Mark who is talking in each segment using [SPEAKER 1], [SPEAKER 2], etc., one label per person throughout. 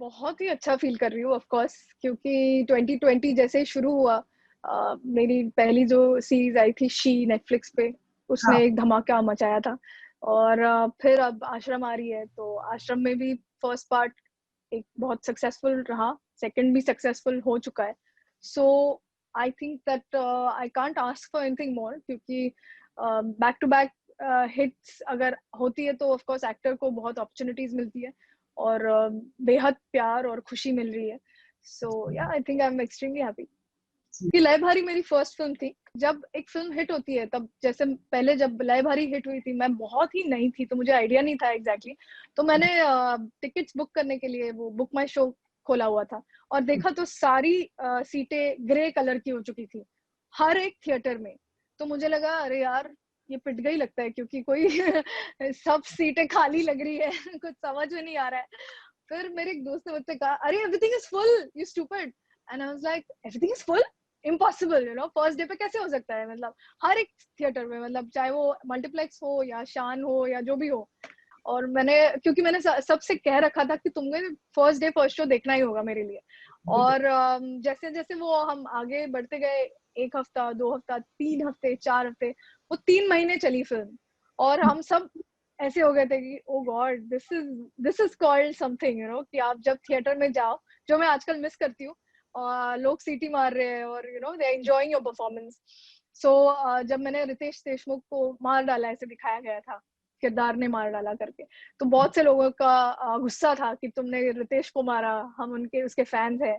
[SPEAKER 1] बहुत ही अच्छा फ़ील कर रही हूँ ऑफ़ कोर्स, क्योंकि 2020 जैसे ही शुरू हुआ, मेरी पहली जो सीरीज़ आई थी शी नेटफ्लिक्स पे,
[SPEAKER 2] हाँ,
[SPEAKER 1] उसने एक धमाका मचाया था। और फिर अब आश्रम आ रही है, तो आश्रम में भी फर्स्ट पार्ट एक बहुत सक्सेसफुल रहा, सेकंड भी सक्सेसफुल हो चुका है। So I think that I can't ask for anything more, क्योंकि बैक टू बैक हिट्स अगर होती है तो ऑफ कोर्स एक्टर को बहुत अपॉर्चुनिटीज मिलती है, और बेहद प्यार और खुशी मिल रही है। So yeah I think I am extremely happy
[SPEAKER 2] जी,
[SPEAKER 1] कि लय भारी मेरी फर्स्ट फिल्म थी। जब एक फिल्म हिट होती है, तब जैसे पहले जब लय भारी हिट हुई थी, मैं बहुत ही नई थी, तो मुझे आइडिया नहीं था एग्जैक्टली। तो मैंने टिकट्स बुक करने के लिए वो बुक माई शो खोला हुआ था, और देखा तो सारी सीटें ग्रे कलर की हो चुकी थी हर एक थिएटर में। तो मुझे लगा अरे यार, ये पिट गई लगता है, क्योंकि कोई सब सीटें खाली लग रही है। कुछ समझ में नहीं आ रहा है। फिर मेरे एक दोस्त ने मुझसे कहा, अरे everything is full, you stupid. And I was like, everything is full, impossible, you know, first day पे कैसे हो सकता है? मतलब हर एक थिएटर में, मतलब चाहे वो मल्टीप्लेक्स हो या शान हो या जो भी हो। और मैंने, क्योंकि मैंने सबसे कह रखा था कि तुम्हें फर्स्ट डे फर्स्ट शो देखना ही होगा मेरे लिए।
[SPEAKER 2] बिल्कुल।
[SPEAKER 1] और जैसे जैसे वो हम आगे बढ़ते गए, 1 हफ्ता, 2 हफ्ता, 3 हफ्ते, 4 हफ्ते, वो 3 महीने चली फिल्म। और हम सब ऐसे हो गए थे कि oh God, this is called something, you know, कि आप जब थिएटर में जाओ, जो मैं आजकल मिस करती हूँ। लोग सीटी मार रहे हैं, और you know they enjoying your performance. So जब मैंने रितेश देशमुख को मार डाला, ऐसे दिखाया गया था, किरदार ने मार डाला करके, तो बहुत से लोगों का गुस्सा था कि तुमने रितेश को मारा, हम उनके उसके फैंस हैं।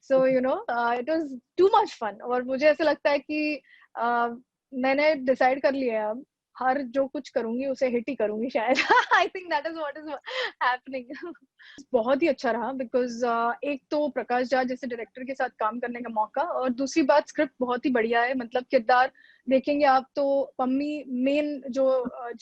[SPEAKER 1] So you know it was too much fun. और मुझे ऐसा लगता है कि मैंने डिसाइड कर लिया है अब, हर जो कुछ करूंगी उसे हिट ही करूंगी शायद। आई think that is what is happening. बहुत ही अच्छा रहा, बिकॉज एक तो प्रकाश झा जैसे डायरेक्टर के साथ काम करने का मौका, और दूसरी बात स्क्रिप्ट बहुत ही बढ़िया है। मतलब किरदार देखेंगे आप तो पम्मी मेन जो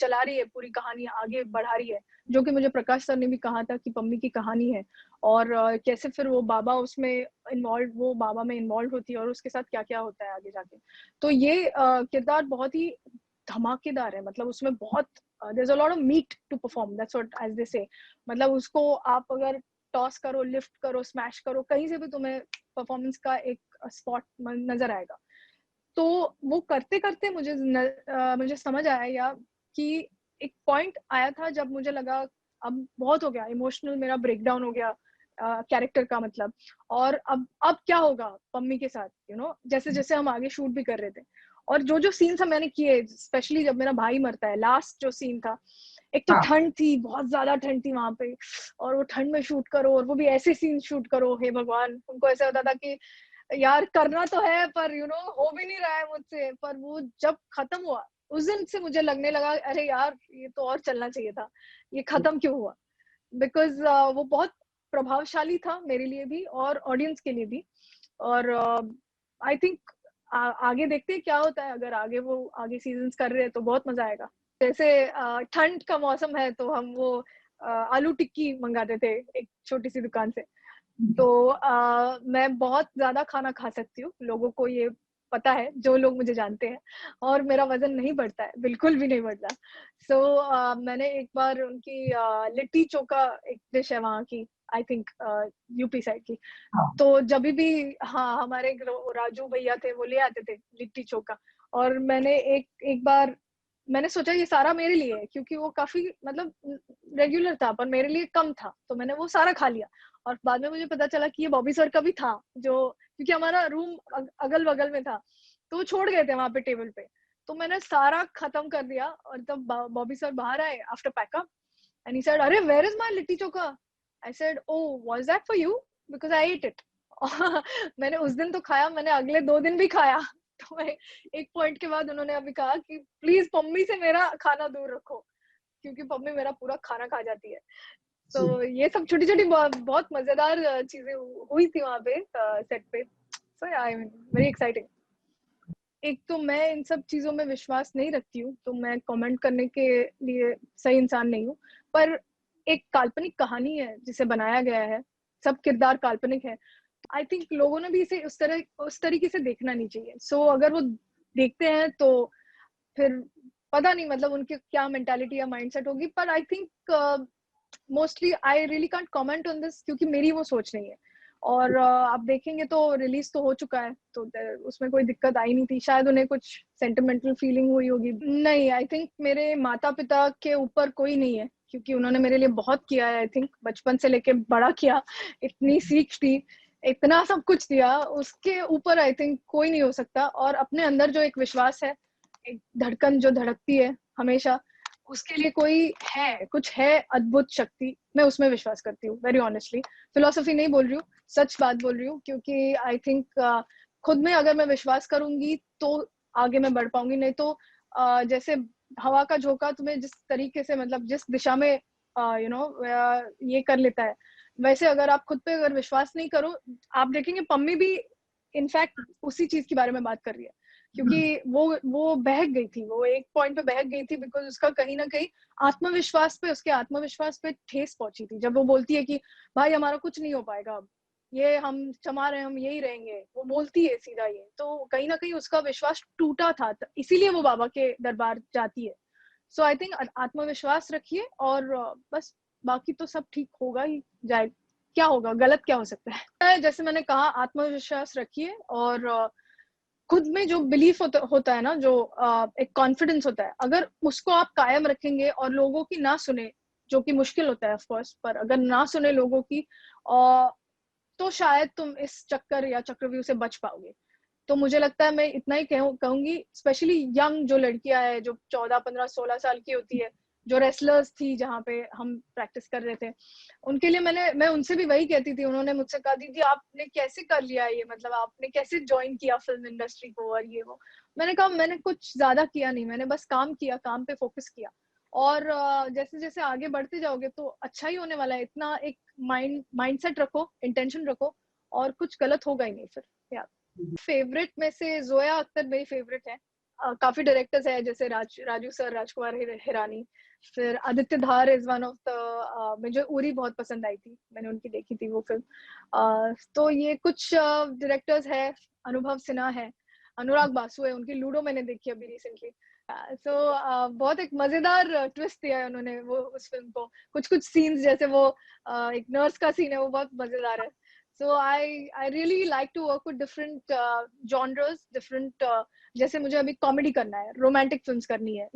[SPEAKER 1] चला रही है, पूरी कहानी आगे बढ़ा रही है, जो कि मुझे प्रकाश सर ने भी कहा था कि पम्मी की कहानी है। और कैसे फिर वो बाबा उसमें इन्वॉल्व, वो बाबा में इन्वॉल्व होती है, और उसके साथ क्या क्या होता है आगे जाके। तो ये किरदार बहुत ही धमाकेदार है। मतलब उसमें बहुत there is a lot of meat to perform, that's what as they say. मतलब उसको आप अगर टॉस करो, लिफ्ट करो, स्मैश करो, कहीं से भी तुम्हें परफॉर्मेंस का एक स्पॉट नजर आएगा। तो वो करते करते मुझे समझ आया, या कि एक पॉइंट आया था जब मुझे लगा अब बहुत हो गया, इमोशनल मेरा ब्रेकडाउन हो गया कैरेक्टर का, मतलब। और अब क्या होगा पम्मी के साथ, यू नो, जैसे जैसे हम आगे शूट भी कर रहे थे, और जो जो सीन्स मैंने किए, स्पेशली जब मेरा भाई मरता है, लास्ट जो सीन था, एक तो
[SPEAKER 2] हाँ,
[SPEAKER 1] ठंड थी, बहुत ज्यादा ठंड थी वहां पे, और वो ठंड में शूट करो, और वो भी ऐसे सीन शूट करो, हे भगवान। उनको ऐसा होता था कि यार करना तो है, पर यू नो हो भी नहीं रहा है मुझसे। पर वो जब खत्म हुआ, उस दिन से मुझे लगने लगा, अरे यार ये तो और चलना चाहिए था, ये खत्म क्यों हुआ? बिकॉज वो बहुत प्रभावशाली था मेरे लिए भी और ऑडियंस के लिए भी। और आई थिंक आगे देखते हैं क्या होता है। अगर आगे वो आगे सीजन्स कर रहे हैं तो बहुत मजा आएगा। जैसे ठंड का मौसम है, तो हम वो आलू टिक्की मंगाते थे एक छोटी सी दुकान से। तो मैं बहुत ज्यादा खाना खा सकती हूँ, लोगों को ये पता है, जो लोग मुझे जानते हैं। और मेरा वजन नहीं बढ़ता है, बिल्कुल भी नहीं बढ़ता। सो मैंने एक बार उनकी लिट्टी चोखा, एक डिश है वहाँ की, आई थिंक यूपी साइड की।
[SPEAKER 2] हाँ,
[SPEAKER 1] तो जब भी, हाँ, हमारे राजू भैया थे, वो ले आते थे लिट्टी चोखा। और मैंने एक एक बार मैंने सोचा ये सारा मेरे लिए है, क्योंकि वो काफी मतलब रेगुलर था, पर मेरे लिए कम था, तो मैंने वो सारा खा लिया। और बाद में मुझे पता चला कि ये बॉबी सर का भी था, जो, क्योंकि हमारा रूम अगल बगल में था, तो वो छोड़ गए थे वहां पे टेबल पे। तो मैंने सारा खत्म कर दिया, और तब बॉबी सर बाहर आए after pack up, and he said, अरे where is my litti chokha? I said, oh was that for you, because I ate it. मैंने उस दिन तो खाया, मैंने अगले 2 दिन भी खाया। तो मैं, एक पॉइंट के बाद उन्होंने अभी कहा कि प्लीज पम्मी से मेरा खाना दूर रखो, क्योंकि पम्मी मेरा पूरा खाना खा जाती है। तो
[SPEAKER 2] जी,
[SPEAKER 1] ये सब छोटी छोटी बहुत मजेदार चीजें हुई थी वहां पे सेट पे। सो आई मीन वेरी एक्साइटिंग। एक तो मैं इन सब चीजों में विश्वास नहीं रखती हूँ, तो मैं कमेंट करने के लिए सही इंसान नहीं हूँ। पर एक काल्पनिक कहानी है जिसे बनाया गया है, सब किरदार काल्पनिक है। आई थिंक लोगों ने भी इसे उस तरीके से देखना नहीं चाहिए। सो अगर वो देखते हैं तो फिर पता नहीं, मतलब उनकी क्या मेंटालिटी या माइंडसेट होगी। पर I think mostly I really can't comment on this, क्योंकि मेरी वो सोच नहीं है। और आप देखेंगे तो रिलीज तो हो चुका है, तो उसमें कोई दिक्कत आई नहीं थी। शायद उन्हें कुछ सेंटिमेंटल फीलिंग हुई होगी। नहीं, आई थिंक मेरे माता पिता के ऊपर कोई नहीं है, क्योंकि उन्होंने मेरे लिए बहुत किया है। आई थिंक बचपन से लेके बड़ा किया, इतनी सीख दी, इतना सब कुछ दिया, उसके ऊपर आई थिंक कोई नहीं हो सकता। और अपने अंदर जो एक विश्वास है, एक धड़कन जो धड़कती है हमेशा, उसके लिए कोई है, कुछ है अद्भुत शक्ति, मैं उसमें विश्वास करती हूँ वेरी ऑनेस्टली। फिलोसफी नहीं बोल रही हूँ, सच बात बोल रही हूँ, क्योंकि आई थिंक खुद में अगर मैं विश्वास करूंगी तो आगे मैं बढ़ पाऊंगी। नहीं तो जैसे हवा का झोंका तुम्हें जिस तरीके से, मतलब जिस दिशा में ये कर लेता है, वैसे अगर आप खुद पे अगर विश्वास नहीं करो, आप देखेंगे पम्मी भी इनफैक्ट उसी चीज के बारे में बात कर रही है, क्योंकि वो बहक गई थी, वो एक पॉइंट पे बहक गई थी, बिकॉज उसका कहीं ना कहीं उसके आत्मविश्वास पे ठेस पहुंची थी, जब वो बोलती है कि भाई हमारा कुछ नहीं हो पाएगा अब, ये हम क्षमा रहे, हम यही रहेंगे, वो बोलती है सीधा ये, तो कहीं ना कहीं उसका विश्वास टूटा था, इसीलिए वो बाबा के दरबार जाती है। सो आई थिंक आत्मविश्वास रखिए, और बस बाकी तो सब ठीक होगा ही जाए। क्या होगा, गलत क्या हो सकता है? जैसे मैंने कहा, आत्मविश्वास रखिए, और खुद में जो बिलीफ होता है ना, जो एक कॉन्फिडेंस होता है, अगर उसको आप कायम रखेंगे और लोगों की ना सुने, जो कि मुश्किल होता है ऑफ कोर्स, पर अगर ना सुने लोगों की, तो शायद तुम इस चक्कर या चक्रव्यूह से बच पाओगे। तो मुझे लगता है मैं इतना ही कहूंगी, स्पेशली यंग जो लड़कियां हैं, जो 14, 15, 16 साल की होती है, जो रेसलर्स थी जहाँ पे हम प्रैक्टिस कर रहे थे, उनके लिए मैं उनसे भी वही कहती थी। उन्होंने मुझसे कहा, दीदी आपने कैसे कर लिया ये, मतलब आपने कैसे ज्वाइन किया फिल्म इंडस्ट्री को और ये वो। मैंने कहा मैंने कुछ ज्यादा किया नहीं, मैंने बस काम किया, काम पे फोकस किया, और जैसे जैसे आगे बढ़ते जाओगे तो अच्छा ही होने वाला है। इतना एक माइंडसेट रखो, इंटेंशन रखो, और कुछ गलत होगा ही नहीं फिर। यार, फेवरेट में से जोया अख्तर मेरी फेवरेट है। काफी डायरेक्टर्स है, जैसे राजू सर, राजकुमार हिरानी, फिर आदित्य धार इज वन ऑफ द, मुझे उरी बहुत पसंद आई थी, मैंने उनकी देखी थी वो फिल्म। तो ये कुछ डायरेक्टर्स है। अनुभव सिन्हा है, अनुराग बासु है, उनकी लूडो मैंने देखी अभी रिसेंटली। सो बहुत एक मजेदार ट्विस्ट दिया है उन्होंने वो उस फिल्म को। कुछ कुछ सीन्स, जैसे वो एक नर्स का सीन है, वो बहुत मजेदार है। So I really like to work with different genres, different जैसे मुझे अभी कॉमेडी करना है, रोमांटिक फिल्म्स करनी है,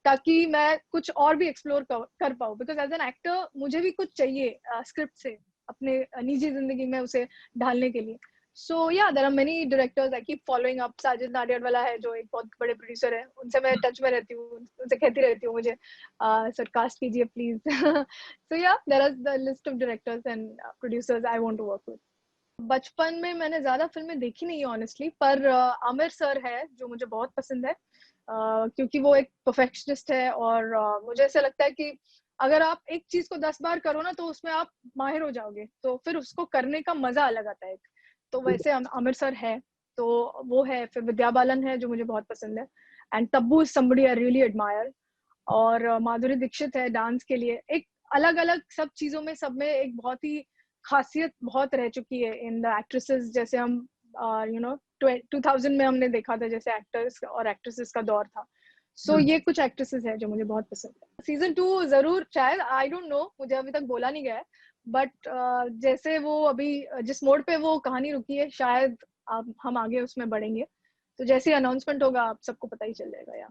[SPEAKER 1] ताकि मैं कुछ और भी एक्सप्लोर कर पाऊँ, बिकॉज एज एन एक्टर मुझे भी कुछ चाहिए स्क्रिप्ट से अपने निजी जिंदगी में उसे ढालने के लिए। So yeah there are many directors I keep following up. Sajid Nadiadwala है, जो एक बहुत बड़े प्रोड्यूसर है, उनसे मैं टच में रहती हूँ, उनसे कहती रहती हूँ मुझे सर कास्ट कीजिए please. So yeah there are the list of directors and producers I want to work with. बचपन में मैंने ज्यादा फिल्में देखी नहीं है ऑनेस्टली, पर आमिर सर है जो मुझे बहुत पसंद है, क्योंकि वो एक परफेक्शनिस्ट है, और मुझे ऐसा लगता है कि अगर आप एक चीज को 10 बार करो ना, तो उसमें आप माहिर हो जाओगे, तो फिर उसको करने का मजा अलग आता है। तो वैसे आमिर सर है, तो वो है। फिर विद्या बालन है जो मुझे बहुत पसंद है, and Tabu is somebody I really admire. और माधुरी दीक्षित है डांस के लिए, एक अलग अलग सब चीजों में, सब में एक बहुत ही खासियत बहुत रह चुकी है इन द एक्ट्रेसेस। जैसे हम 2000 में हमने देखा था, जैसे एक्टर्स और एक्ट्रेसेस का दौर था। सो ये कुछ एक्ट्रेसेस है जो मुझे बहुत पसंद है। सीजन 2 जरूर, शायद, आई डोंट नो, मुझे अभी तक बोला नहीं गया है, बट जैसे वो अभी जिस मोड पे वो कहानी रुकी है, शायद हम आगे उसमें बढ़ेंगे। तो जैसे अनाउंसमेंट होगा आप सबको पता ही चल जाएगा यार।